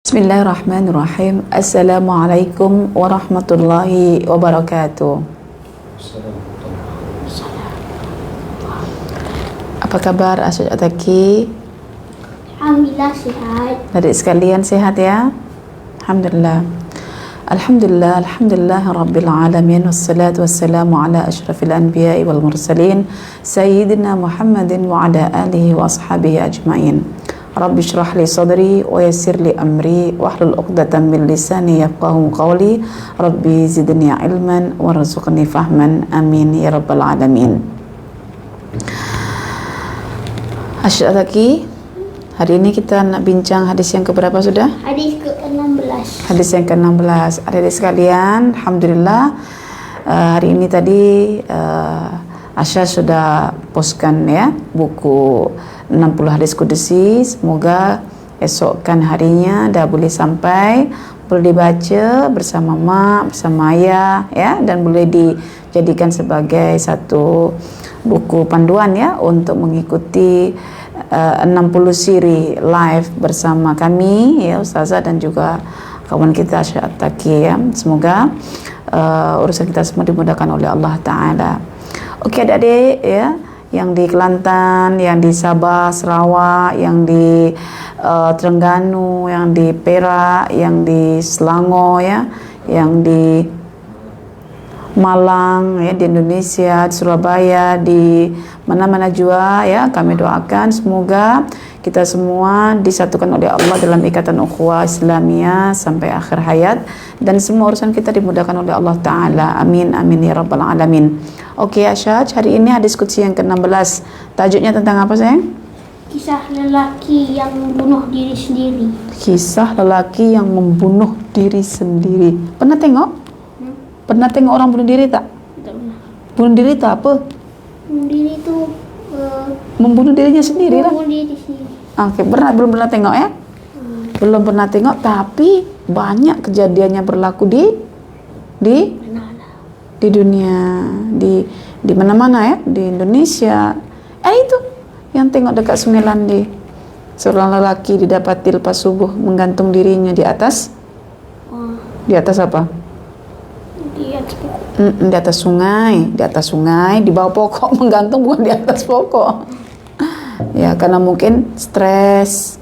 Bismillahirrahmanirrahim. Assalamualaikum warahmatullahi wabarakatuh. Apa kabar Asyik Ataki? Alhamdulillah sihat. Adik sekalian sehat ya? Alhamdulillah. Alhamdulillah, alhamdulillah rabbil alamin, wassalatu wassalamu ala asyrafil anbiya'i wal mursalin sayyidina Muhammadin wa ala alihi wa ashabihi ajma'in. Rabbi syrah li sadri wa yassir li amri wahlul 'uqdatam min lisani yafqahu qawli. Rabbi zidni ilman warzuqni fahman. Amin ya rabbal alamin. Asyik Ataki, hari ini kita nak bincang hadis yang keberapa sudah? Hadis ke-16. Hadis yang ke-16. Adik-adik sekalian, alhamdulillah hari ini tadi Asya sudah postkan ya buku 60 hadis kudusi. Semoga esokkan harinya dah boleh sampai, boleh dibaca bersama mak, bersama ayah ya, dan boleh dijadikan sebagai satu buku panduan ya untuk mengikuti 60 siri live bersama kami ya, Ustazah dan juga kawan kita Asyik Ataki ya. Semoga urusan kita semua dimudahkan oleh Allah Ta'ala. Okey adik-adik ya, yang di Kelantan, yang di Sabah, Sarawak, yang di Terengganu, yang di Perak, yang di Selangor ya, yang di Malang ya, di Indonesia, di Surabaya, di mana-mana juga ya, kami doakan semoga kita semua disatukan oleh Allah dalam ikatan ukhuwah Islamiyah sampai akhir hayat, dan semua urusan kita dimudahkan oleh Allah Ta'ala. Amin, amin ya rabbal alamin. Okey Asyaj, hari ini hadis qudsi yang ke-16. Tajuknya tentang apa sayang? Kisah lelaki yang membunuh diri sendiri. Kisah lelaki yang membunuh diri sendiri. Pernah tengok? Pernah tengok orang bunuh diri tak? Tak pernah. Bunuh diri tak apa? Bunuh diri tu Membunuh dirinya sendiri lah. membunuh diri sendiri. Okey, belum pernah tengok ya? Belum pernah tengok, tapi banyak kejadiannya berlaku di Mana-mana. dunia, di mana-mana ya, di Indonesia. Itu yang tengok dekat Sungai Landi, seorang lelaki didapati lepas subuh menggantung dirinya di atas apa? Di atas pokok. Di atas sungai, di bawah pokok menggantung, bukan di atas pokok. Ya, karena mungkin stres,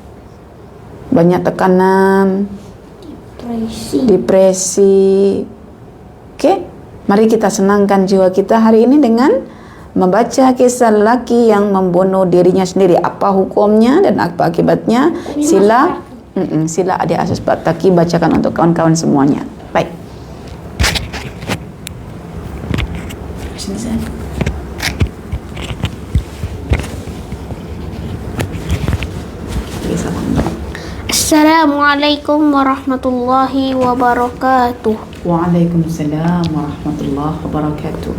banyak tekanan, depresi. Okey, mari kita senangkan jiwa kita hari ini dengan membaca kisah lelaki yang membunuh dirinya sendiri. Apa hukumnya dan apa akibatnya? Sila adik Asyik Ataki bacakan untuk kawan-kawan semuanya. Baik. Assalamualaikum warahmatullahi wabarakatuh. Waalaikumsalam warahmatullahi wabarakatuh.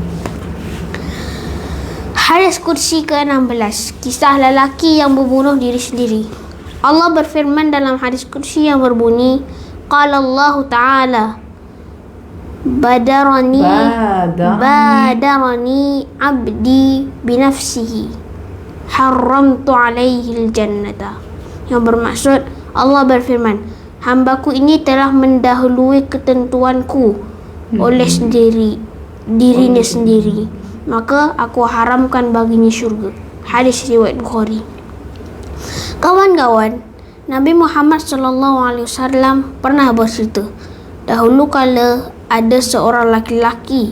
Hadis qudsi ke-16. Kisah lelaki yang membunuh diri sendiri. Allah berfirman dalam hadis qudsi yang berbunyi, Qala Allah Ta'ala, Badarani abdi binafsihi haramtu alaihi jannata. Yang bermaksud, Allah berfirman, hambaku ini telah mendahului ketentuanku oleh dirinya sendiri, maka aku haramkan baginya syurga. Hadis riwayat Bukhari. Kawan-kawan, Nabi Muhammad SAW pernah bercerita, dahulu kala ada seorang laki-laki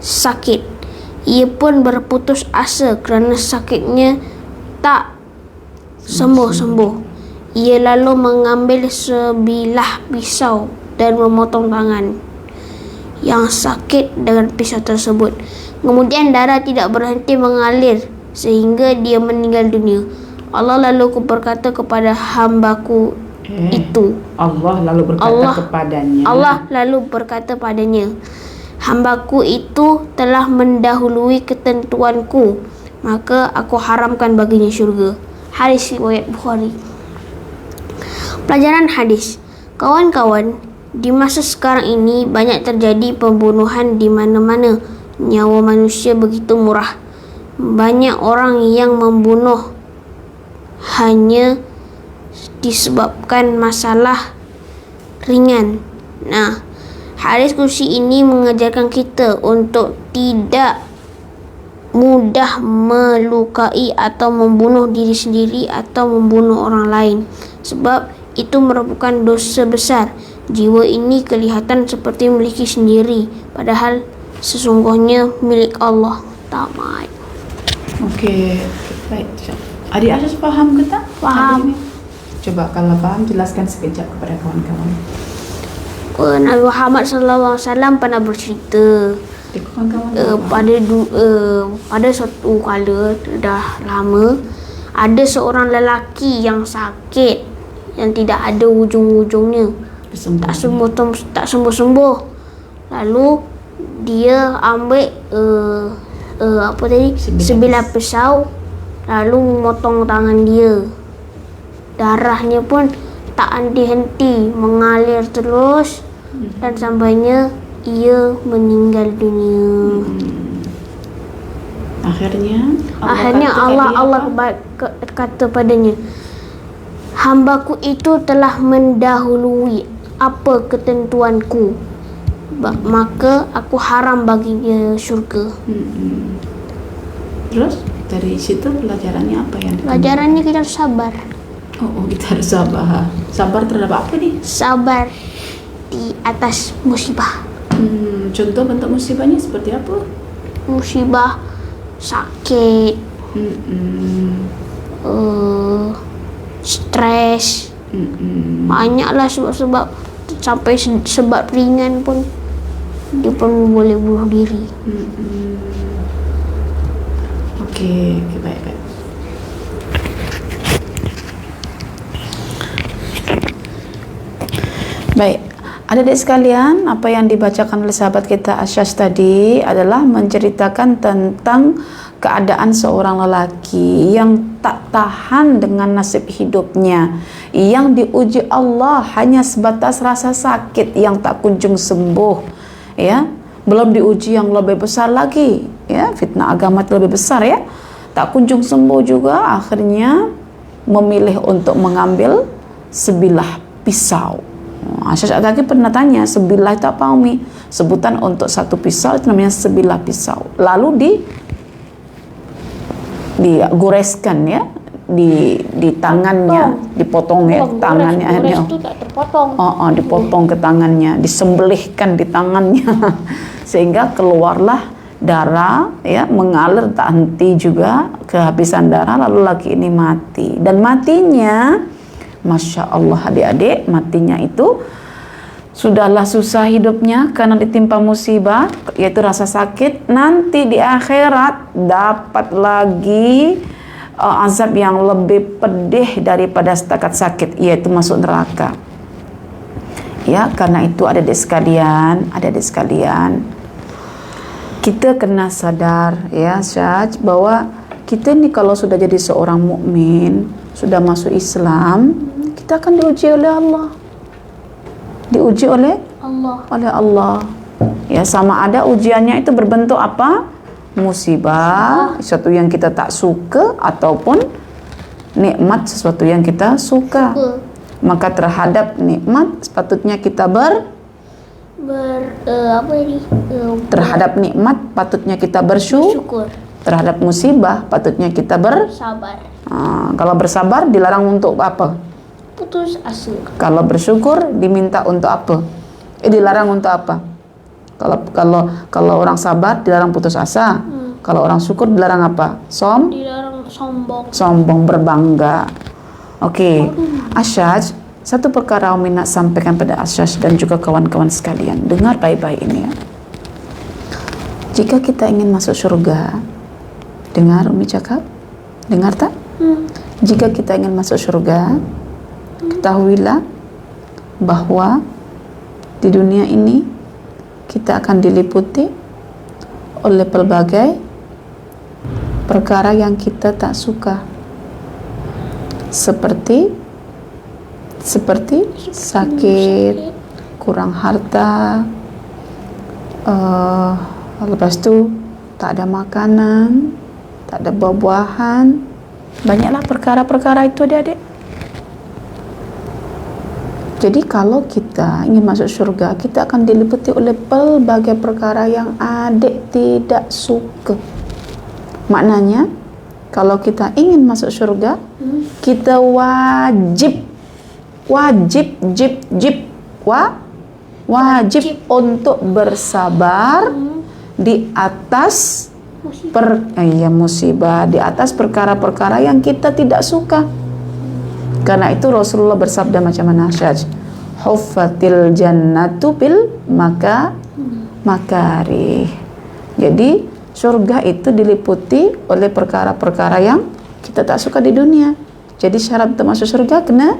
sakit. Ia pun berputus asa kerana sakitnya tak sembuh-sembuh. Ia lalu mengambil sebilah pisau dan memotong tangan yang sakit dengan pisau tersebut. Kemudian darah tidak berhenti mengalir sehingga dia meninggal dunia. Allah lalu berkata kepada hambaku itu. Allah lalu berkata padanya, hambaku itu telah mendahului ketentuanku, maka aku haramkan baginya syurga. Hadis riwayat Bukhari. Pelajaran hadis. Kawan-kawan, di masa sekarang ini banyak terjadi pembunuhan di mana-mana. Nyawa manusia begitu murah. Banyak orang yang membunuh hanya disebabkan masalah ringan. Nah, hadis kursi ini mengajarkan kita untuk tidak mudah melukai atau membunuh diri sendiri atau membunuh orang lain, sebab itu merupakan dosa besar. Jiwa ini kelihatan seperti memiliki sendiri, padahal sesungguhnya milik Allah. Tamat. Okey, baik. Adik Asyas faham ke tak? Faham. Hadis ini? Coba kalau faham jelaskan sekejap kepada kawan-kawan. Nabi Muhammad SAW pernah bercerita Kawan-kawan pada suatu kala dah lama, ada seorang lelaki yang sakit yang tidak ada ujung-ujungnya, tak sembuh-sembuh. Lalu dia ambil sebilah pisau, lalu memotong tangan dia. Darahnya pun tak henti-henti mengalir terus dan sampainya ia meninggal dunia. Akhirnya Allah kata padanya, hambaku itu telah mendahului apa ketentuanku, maka aku haram baginya syurga. Terus dari situ pelajarannya apa yang diambil? Pelajarannya kita harus sabar. Oh, kita harus sabar. Sabar terhadap apa nih? Sabar di atas musibah. Contoh bentuk musibahnya seperti apa? Musibah sakit, stres, banyaklah sebab sampai sebab ringan pun dia pun boleh bunuh diri. Okey, baik. Baik, adik-adik sekalian, apa yang dibacakan oleh sahabat kita Asyas tadi adalah menceritakan tentang keadaan seorang lelaki yang tak tahan dengan nasib hidupnya, yang diuji Allah hanya sebatas rasa sakit yang tak kunjung sembuh, ya. Belum diuji yang lebih besar lagi, ya, fitnah agama itu lebih besar, ya. Tak kunjung sembuh juga, akhirnya memilih untuk mengambil sebilah pisau. Asyas lagi pernah tanya, sebilah itu apa Umi? Sebutan untuk satu pisau itu namanya sebilah pisau. Lalu digoreskan, ya, di tangannya, dipotong, ya, tangannya. Gores itu tak terpotong. Dipotong ke tangannya, disembelihkan di tangannya sehingga keluarlah darah, ya, mengalir tak henti juga, kehabisan darah, lalu laki ini mati. Dan matinya, Masya Allah adik-adik, matinya itu sudahlah susah hidupnya karena ditimpa musibah, yaitu rasa sakit. Nanti di akhirat dapat lagi azab yang lebih pedih daripada setakat sakit, yaitu masuk neraka. Ya, karena itu adik-adik sekalian, kita kena sadar, ya, Syaj, bahwa kita ni kalau sudah jadi seorang mukmin, sudah masuk Islam, kita akan diuji oleh Allah. Diuji oleh Allah. Ya, sama ada ujiannya itu berbentuk apa? Musibah, sesuatu yang kita tak suka, ataupun nikmat, sesuatu yang kita suka. Maka terhadap nikmat sepatutnya kita terhadap nikmat patutnya kita bersyukur. Terhadap musibah patutnya kita bersabar. Kalau bersabar dilarang untuk apa? Putus asa. Kalau bersyukur diminta untuk apa? Dilarang untuk apa? Kalau orang sabar dilarang putus asa. Kalau orang syukur dilarang apa? Dilarang sombong, berbangga. Okey. Asyaj, satu perkara Umi nak sampaikan pada Asyaj dan juga kawan-kawan sekalian. Dengar baik-baik ini, ya. Jika kita ingin masuk syurga, dengar Umi cakap? Dengar tak? Jika kita ingin masuk syurga, ketahuilah bahwa di dunia ini kita akan diliputi oleh pelbagai perkara yang kita tak suka, seperti sakit, kurang harta, lepas tu tak ada makanan, tak ada buah-buahan. Banyaklah perkara-perkara itu, adik-adik. Jadi kalau kita ingin masuk surga, kita akan diliputi oleh pelbagai perkara yang adik tidak suka. Maknanya, kalau kita ingin masuk surga, kita wajib untuk bersabar di atas musibah, di atas perkara-perkara yang kita tidak suka. Karena itu Rasulullah bersabda macam mana, Syaj? Huffatil jannatu bil makarih. Jadi surga itu diliputi oleh perkara-perkara yang kita tak suka di dunia. Jadi syarat untuk masuk surga kena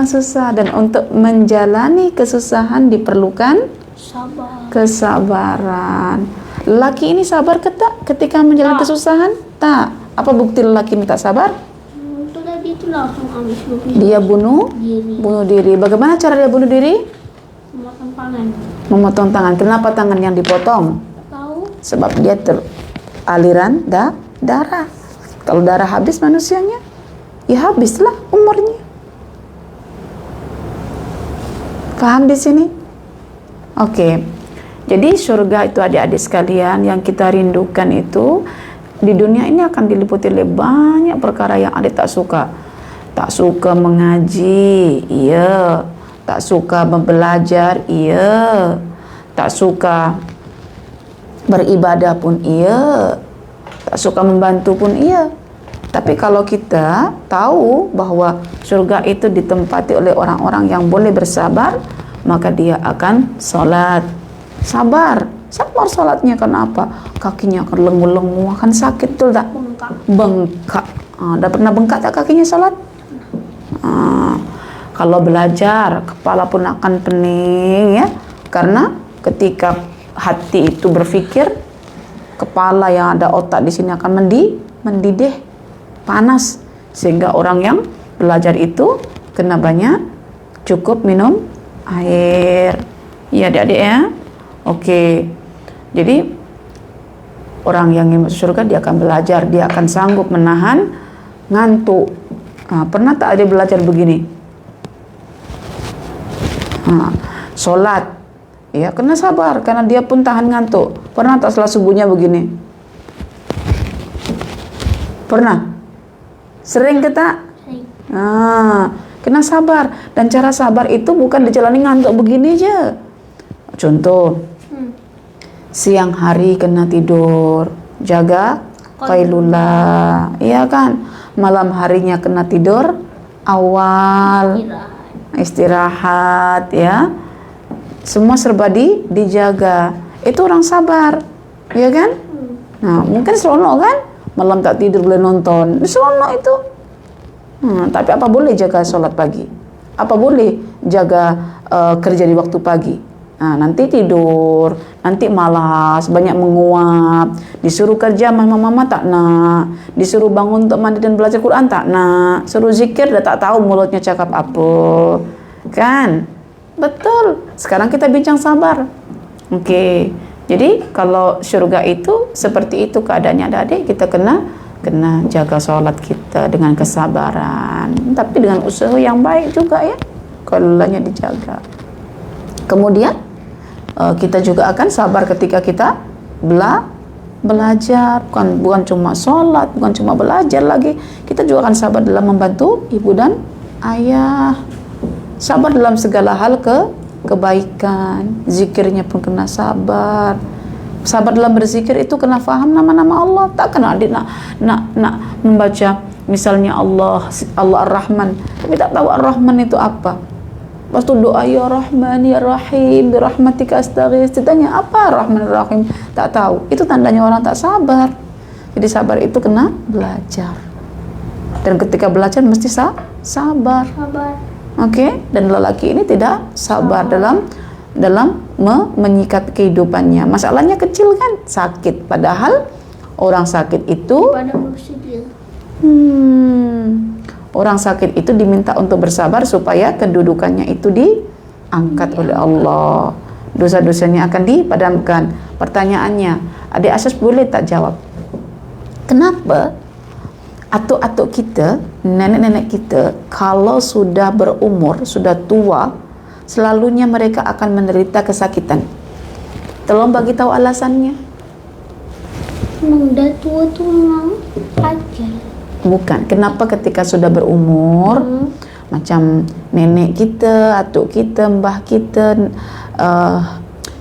susah, dan untuk menjalani kesusahan diperlukan kesabaran. Lelaki ini sabar ketika menjalani kesusahan? Tak. Apa bukti lelaki ini tak sabar? Dia bunuh diri. Bagaimana cara dia bunuh diri? Memotong tangan. Kenapa tangan yang dipotong? Sebab dia aliran darah. Kalau darah habis manusianya, ya habislah umurnya. Paham di sini? Oke. Jadi surga itu adik-adik sekalian yang kita rindukan itu di dunia ini akan diliputi oleh banyak perkara yang adik tak suka. Tak suka mengaji, iya. Tak suka belajar, iya. Tak suka beribadah pun, iya. Tak suka membantu pun, iya. Tapi kalau kita tahu bahwa surga itu ditempati oleh orang-orang yang boleh bersabar, maka dia akan sholat. Sabar sholatnya. Kenapa? Kakinya akan lengu-lengu, akan sakit, betul tak? Bengkak. Dah pernah bengkak tak kakinya sholat? Kalau belajar, kepala pun akan pening, ya. Karena ketika hati itu berpikir, kepala yang ada otak di sini akan mendidih, panas, sehingga orang yang belajar itu kena banyak cukup minum air. Ya adik-adik ya. Oke. Jadi orang yang ingin masuk surga dia akan belajar, dia akan sanggup menahan ngantuk. Pernah tak ada belajar begini? Solat, ya kena sabar karena dia pun tahan ngantuk. Pernah tak setelah subuhnya begini? Pernah? Sering kita? Kena sabar. Dan cara sabar itu bukan dijalani ngantuk begini aja. Contoh, siang hari kena tidur, jaga qailullah, iya kan? Malam harinya kena tidur awal, istirahat, ya. Semua serba dijaga. Itu orang sabar, ya kan? Nah, mungkin seronok kan? Malam tak tidur boleh nonton, seronok itu. Tapi apa boleh jaga sholat pagi? Apa boleh jaga kerja di waktu pagi? Nanti tidur, nanti malas, banyak menguap, disuruh kerja mama tak nak, disuruh bangun untuk mandi dan belajar Quran tak nak, suruh zikir dah tak tahu mulutnya cakap apa, kan? Betul. Sekarang kita bincang sabar. Oke. Jadi kalau surga itu seperti itu keadaannya adik-adik, kita kena jaga sholat kita dengan kesabaran, tapi dengan usaha yang baik juga ya, kalau lelahnya dijaga. Kemudian kita juga akan sabar ketika kita belajar, bukan cuma sholat, bukan cuma belajar lagi, kita juga akan sabar dalam membantu ibu dan ayah, sabar dalam segala hal kebaikan, zikirnya pun kena sabar. Sabar dalam berzikir itu kena faham nama-nama Allah. Tak kena adik nak membaca misalnya Allah Ar-Rahman, tapi tak tahu Ar-Rahman itu apa. Lepas tu doa ya Rahman ya Rahim bi rahmatika astaghits, ditanya apa Rahman Rahim, tak tahu. Itu tandanya orang tak sabar. Jadi sabar itu kena belajar. Dan ketika belajar mesti sabar. Oke, dan lelaki ini tidak sabar dalam menyikapi kehidupannya. Masalahnya kecil kan, sakit, padahal orang sakit itu orang sakit itu diminta untuk bersabar supaya kedudukannya itu diangkat oleh Allah, dosa-dosanya akan dipadamkan. Pertanyaannya, adik Asas boleh tak jawab? Kenapa atuk-atuk kita, nenek-nenek kita, kalau sudah berumur, sudah tua, selalunya mereka akan menderita kesakitan. Tolong bagi tahu alasannya. Memang dah tua tu memang ajal. Bukan. Kenapa ketika sudah berumur, macam nenek kita, atuk kita, mbah kita,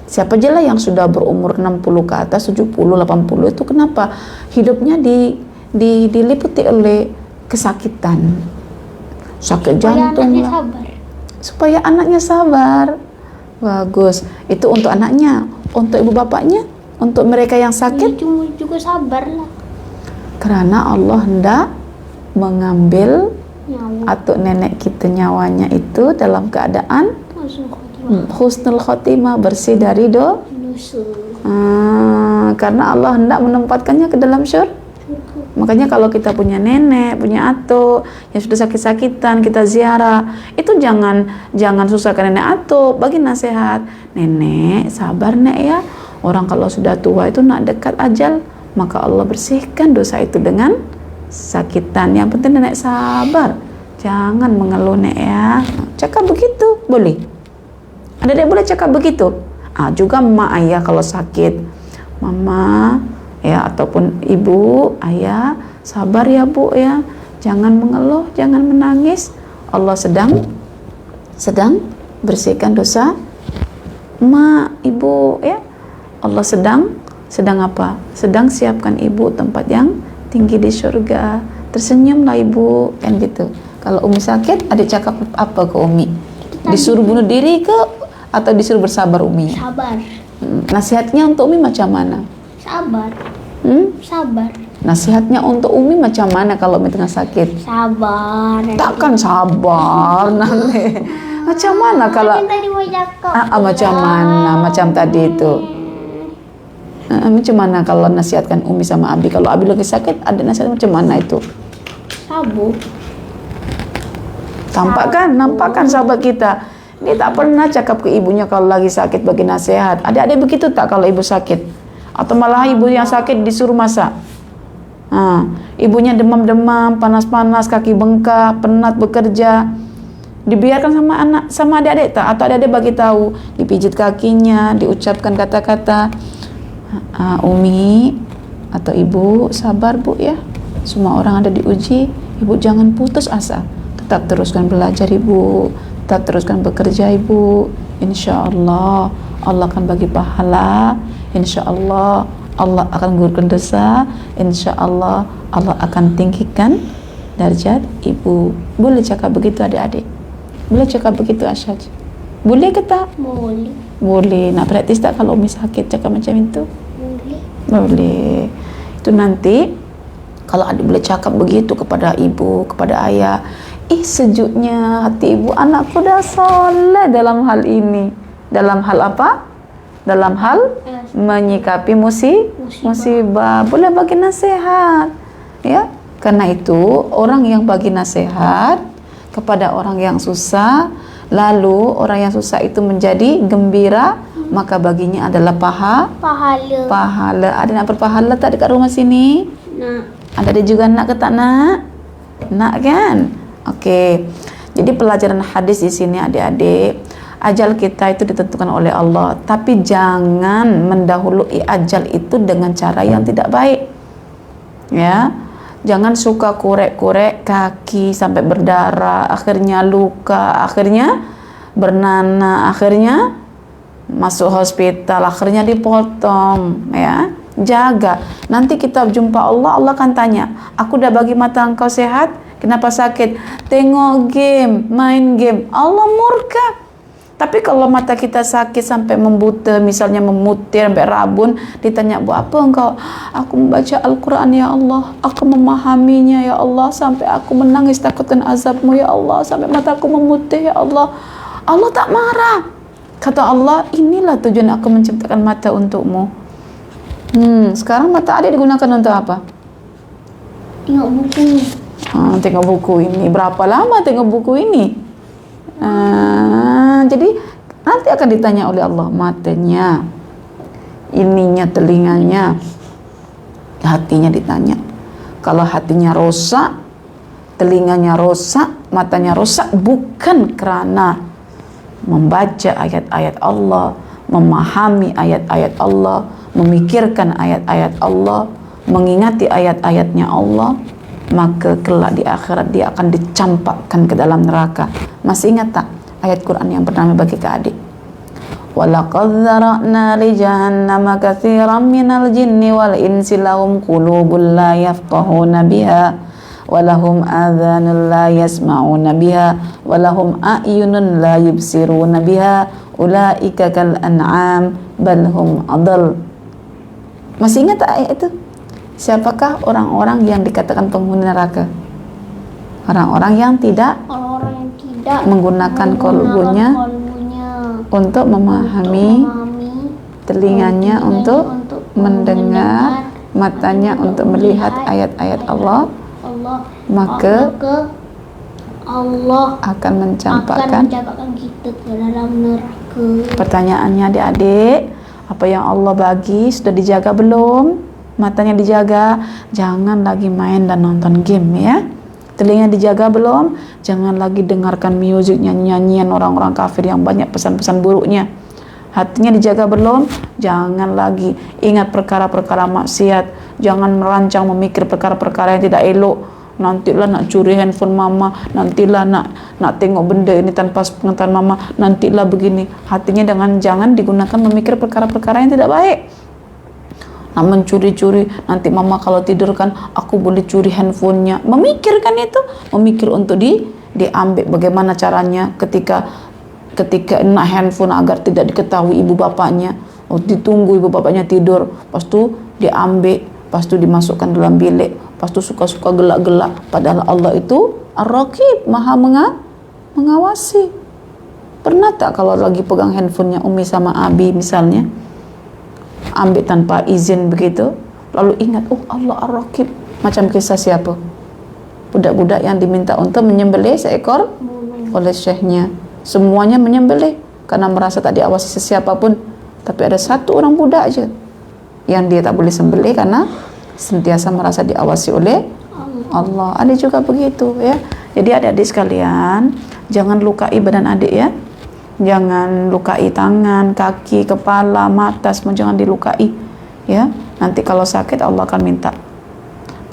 siapa je lah yang sudah berumur 60 ke atas, 70, 80, itu kenapa hidupnya diliputi oleh kesakitan, sakit jantung lah. Supaya anaknya sabar. Bagus. Itu untuk anaknya. Untuk ibu bapaknya, untuk mereka yang sakit, juga sabar lah. karena Allah hendak mengambil Nyawa. atuk nenek kita nyawanya itu dalam keadaan husnul khotimah, bersih dari dosa. Karena Allah hendak menempatkannya ke dalam syurga. Makanya kalau kita punya nenek, punya atuk yang sudah sakit-sakitan, kita ziarah, itu jangan susahkan nenek atuk, bagi nasihat. Nenek, sabar nek ya. Orang kalau sudah tua itu nak dekat ajal, maka Allah bersihkan dosa itu dengan sakitan. Yang penting nenek sabar, jangan mengeluh nek ya. Cakap begitu boleh. Adik-adik boleh cakap begitu. Juga mak ayah kalau sakit, mama ya, ataupun ibu, ayah, sabar ya bu ya, jangan mengeluh, jangan menangis. Allah sedang bersihkan dosa mak, ibu ya. Allah sedang apa? Sedang siapkan ibu tempat yang tinggi di surga. Tersenyumlah ibu, kan gitu. Kalau Umi sakit, adik cakap apa ke Umi? Disuruh bunuh diri ke atau disuruh bersabar Umi? Sabar. Nasihatnya untuk Umi macam mana? Sabar. Sabar. Nasihatnya untuk Umi macam mana kalau Umi tengah sakit? Sabar. Takkan sabar nanti. Macam mana kalau tadi mau cakap? macam mana? Macam tadi itu. Macam mana kalau nasihatkan Umi sama Abi? Kalau Abi lagi sakit, ada nasihat macam mana itu? Sabu. Nampakkan sahabat kita. Dia tak pernah cakap ke ibunya kalau lagi sakit bagi nasihat. Adik-adik begitu tak kalau ibu sakit? Atau malah ibu yang sakit disuruh masak? Ibunya demam-demam, panas-panas, kaki bengkak, penat bekerja, dibiarkan sama adik-adik tak? Atau adik-adik bagi tahu, dipijit kakinya, diucapkan kata-kata, Umi atau ibu sabar bu ya, semua orang ada diuji, ibu jangan putus asa, tetap teruskan belajar ibu, tetap teruskan bekerja ibu, insya Allah Allah akan bagi pahala, insya Allah Allah akan gugurkan dosa, insya Allah Allah akan tinggikan derajat ibu. Boleh cakap begitu adik-adik? Boleh cakap begitu Asyaj? Boleh ke tak? Boleh. Boleh. Nak praktis tak kalau Umi sakit cakap macam itu? Boleh. Itu nanti kalau adik boleh cakap begitu kepada ibu, kepada ayah, sejuknya hati ibu, anakku dah soleh dalam hal ini. Dalam hal apa? Dalam hal menyikapi musibah. Boleh bagi nasihat ya. Karena itu orang yang bagi nasihat kepada orang yang susah, lalu orang yang susah itu menjadi gembira, maka baginya adalah pahala. Ada nak berpahala tak dekat rumah sini? Nak. Ada juga nak ke tak nak? Nak kan? Okey. Jadi pelajaran hadis di sini adik-adik, ajal kita itu ditentukan oleh Allah, tapi jangan mendahului ajal itu dengan cara yang tidak baik. Ya. Jangan suka korek-korek kaki sampai berdarah, akhirnya luka, akhirnya bernanah, akhirnya masuk hospital, akhirnya dipotong, ya. Jaga. Nanti kita jumpa Allah, Allah akan tanya, aku dah bagi mata engkau sehat, kenapa sakit? Tengok game, main game. Allah murka. Tapi kalau mata kita sakit sampai membuta, misalnya memutir sampai rabun, ditanya, buat apa engkau? Aku membaca Al-Quran ya Allah, aku memahaminya ya Allah, sampai aku menangis takutkan azabmu ya Allah, sampai mataku memutih ya Allah. Allah tak marah. Kata Allah, inilah tujuan aku menciptakan mata untukmu. Sekarang mata adik digunakan untuk apa? Tengok buku. Tengok buku ini. Berapa lama tengok buku ini? Jadi nanti akan ditanya oleh Allah, matanya, ininya, telinganya, hatinya ditanya. Kalau hatinya rusak, telinganya rusak, matanya rusak, bukan karena membaca ayat-ayat Allah, memahami ayat-ayat Allah, memikirkan ayat-ayat Allah, mengingati ayat-ayatnya Allah, maka kelak di akhirat dia akan dicampakkan ke dalam neraka. Masih ingat tak ayat Quran yang pertama bagi ke adik? وَلَقَدْ ذَرَأْنَا لِجَهَنَّمَ كَثِيرًا مِنَ الْجِنِّ وَالْإِنسِ لَهُمْ قُلُوبٌ لَا يَفْقَهُونَ بِهَا وَلَهُمْ آذَانٌ لَا يَسْمَعُونَ بِهَا وَلَهُمْ أَعْيُنٌ لَا يُبْصِرُونَ بِهَا أُولَئِكَ كَالْأَنْعَامِ بَلْ هُمْ أَضَلُّ. Masih ingat tak ayat itu? Siapakah orang-orang yang dikatakan penghuni neraka? Orang-orang yang tidak menggunakan kolbunya untuk memahami, telinganya untuk mendengar, matanya untuk melihat ayat-ayat Allah, maka Allah akan mencampakkan kita ke dalam neraka. Pertanyaannya adik-adik, apa yang Allah bagi sudah dijaga belum? Matanya dijaga, jangan lagi main dan nonton game ya. Telinga dijaga belum? Jangan lagi dengarkan musik, nyanyian orang-orang kafir yang banyak pesan-pesan buruknya. Hatinya dijaga belum? Jangan lagi ingat perkara-perkara maksiat. Jangan merancang memikir perkara-perkara yang tidak elok. Nantilah nak curi handphone mama, nantilah nak tengok benda ini tanpa pengetahuan mama, nantilah begini. Hatinya jangan digunakan memikir perkara-perkara yang tidak baik. Nak mencuri-curi, nanti mama kalau tidur kan aku boleh curi handphonenya. Memikirkan itu, memikir untuk diambil bagaimana caranya ketika nak handphone agar tidak diketahui ibu bapaknya. Oh, ditunggu ibu bapaknya tidur, pas tu diambil, pas tu dimasukkan dalam bilik, pas tu suka-suka gelak-gelak. Padahal Allah itu Ar-Raqib, Maha mengawasi. Pernah tak kalau lagi pegang handphonenya Umi sama Abi misalnya, ambil tanpa izin begitu, lalu ingat, oh Allah Ar-Raqib. Macam kisah siapa? Budak-budak yang diminta untuk menyembelih seekor oleh syekhnya. Semuanya menyembelih karena merasa tak diawasi sesiapa pun. Tapi ada satu orang budak aja yang dia tak boleh sembelih karena sentiasa merasa diawasi oleh Allah. Ada juga begitu ya. Jadi adik-adik sekalian, jangan lukai badan adik ya. Jangan lukai tangan, kaki, kepala, mata, semua jangan dilukai ya. Nanti kalau sakit Allah akan minta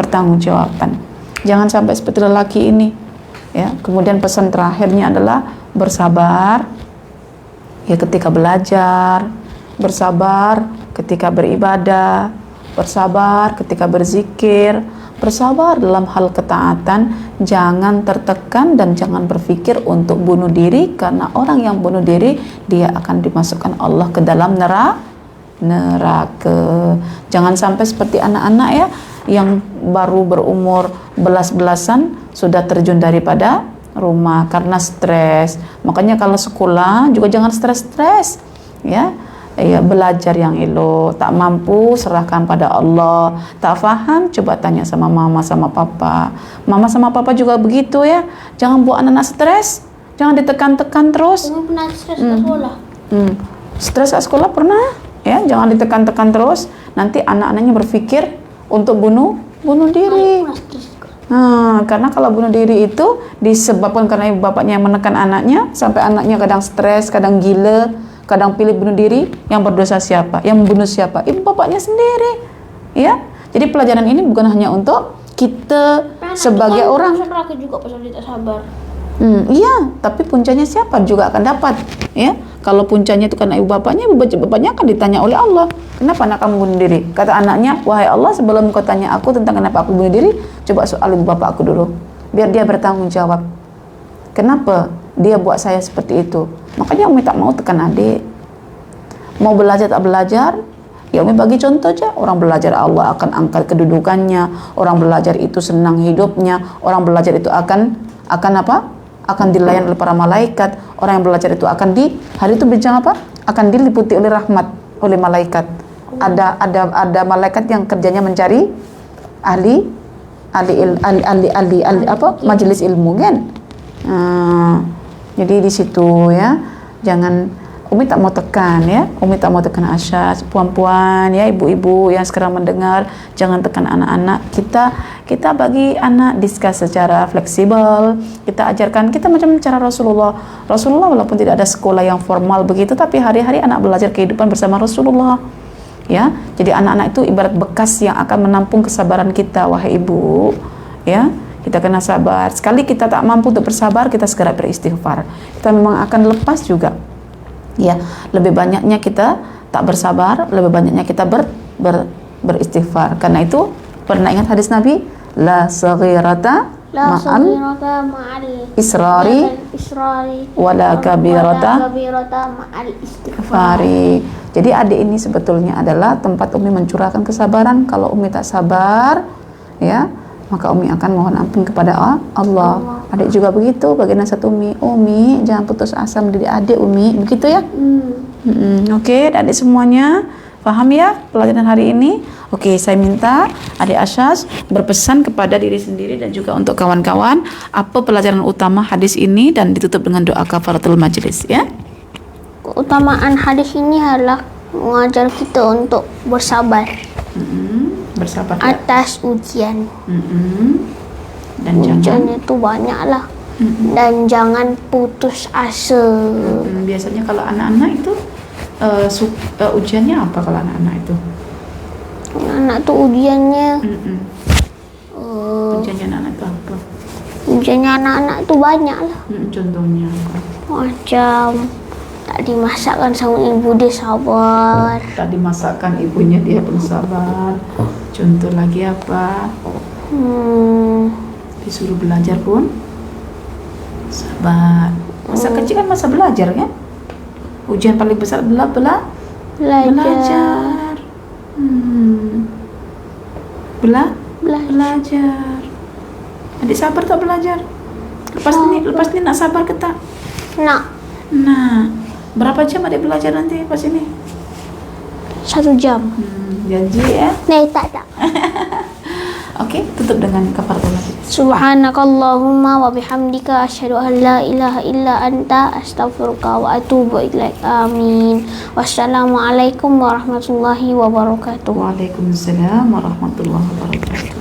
pertanggungjawaban. Jangan sampai seperti lelaki ini ya. Kemudian pesan terakhirnya adalah bersabar ya ketika belajar, bersabar ketika beribadah, bersabar ketika berzikir, bersabar dalam hal ketaatan. Jangan tertekan dan jangan berpikir untuk bunuh diri, karena orang yang bunuh diri dia akan dimasukkan Allah ke dalam neraka. Jangan sampai seperti anak-anak ya yang baru berumur belas-belasan sudah terjun daripada rumah karena stres. Makanya kalau sekolah juga jangan stres-stres ya. Ya, belajar yang elok. Tak mampu, serahkan pada Allah. Tak faham, coba tanya sama mama sama papa. Mama sama papa juga begitu ya. Jangan buat anak-anak stres. Jangan ditekan-tekan terus. Kamu pernah stres ke sekolah? Stres ke sekolah pernah ya. Jangan ditekan-tekan terus. Nanti anak-anaknya berpikir untuk bunuh diri. Karena kalau bunuh diri itu disebabkan karena ibu bapaknya yang menekan anaknya, sampai anaknya kadang stres, kadang gila, kadang pilih bunuh diri. Yang berdosa siapa? Yang membunuh siapa? Ibu bapaknya sendiri ya. Jadi pelajaran ini bukan hanya untuk kita sebagai orang. Neraka juga pasal dia tak sabar. Iya, tapi puncanya siapa juga akan dapat ya. Kalau puncanya itu karena ibu bapaknya akan ditanya oleh Allah, kenapa anak kamu bunuh diri? Kata anaknya, wahai Allah, sebelum kau tanya aku tentang kenapa aku bunuh diri, coba soal ibu bapak aku dulu, biar dia bertanggung jawab. Kenapa dia buat saya seperti itu? Makanya Umi tak mau tekan adik. Mau belajar tak belajar, ya Umi bagi contoh aja. Orang belajar Allah akan angkat kedudukannya. Orang belajar itu senang hidupnya. Orang belajar itu akan apa? Akan dilayan oleh para malaikat. Orang yang belajar itu akan hari itu bincang apa? Akan diliputi oleh rahmat oleh malaikat. Ada malaikat yang kerjanya mencari ahli apa? Majelis ilmu kan. Jadi di situ ya, jangan Umi tak mau tekan ya, Umi tak mau tekan Asyas, puan-puan ya, ibu-ibu yang sekarang mendengar, jangan tekan anak-anak. Kita bagi anak diskus secara fleksibel, kita ajarkan, kita macam cara Rasulullah walaupun tidak ada sekolah yang formal begitu, tapi hari-hari anak belajar kehidupan bersama Rasulullah ya. Jadi anak-anak itu ibarat bekas yang akan menampung kesabaran kita, wahai ibu ya. Kita kena sabar, sekali kita tak mampu untuk bersabar, kita segera beristighfar, kita memang akan lepas juga ya. Lebih banyaknya kita tak bersabar, lebih banyaknya kita beristighfar. Karena itu pernah ingat hadis Nabi, la saghirata ma'al israri wala kabirata ma'al istighfar. Jadi adik ini sebetulnya adalah tempat Umi mencurahkan kesabaran. Kalau Umi tak sabar ya, maka Umi akan mohon ampun kepada Allah. Adik juga begitu, bagi nasihat Umi jangan putus asa mendidik adik Umi, begitu ya. Oke, adik semuanya paham ya pelajaran hari ini? Oke, saya minta adik Asyas berpesan kepada diri sendiri dan juga untuk kawan-kawan apa pelajaran utama hadis ini, dan ditutup dengan doa kafaratul majlis ya. Keutamaan hadis ini adalah mengajar kita untuk bersabar. Bersabar ya. Atas ujian. Dan ujiannya itu banyak lah. Dan jangan putus asa. Biasanya kalau anak-anak itu ujiannya apa kalau anak-anak itu? Anak tuh ujiannya ujiannya anak-anak itu apa? Ujiannya anak-anak tuh banyak lah. Contohnya apa? Macam tak dimasakkan sama ibu dia sabar. Tak dimasakkan ibunya dia pun sabar. Contoh lagi apa? Disuruh belajar pun sabar. Masa kecil kan masa belajar kan? Ujian paling besar adalah belajar. Belajar. Adik sabar tak belajar? Lepas ini nak sabar ke tak? Nak. Nah, berapa jam adik belajar nanti pas ini? 1 jam. Janji ya? Tak. Oke, tutup dengan kafaratul majlis. Subhanakallahumma wa bihamdika asyhadu an la ilaha illa anta astaghfiruka wa atubu ilaik. Amin. Wassalamualaikum warahmatullahi wabarakatuh. Waalaikumsalam warahmatullahi wabarakatuh.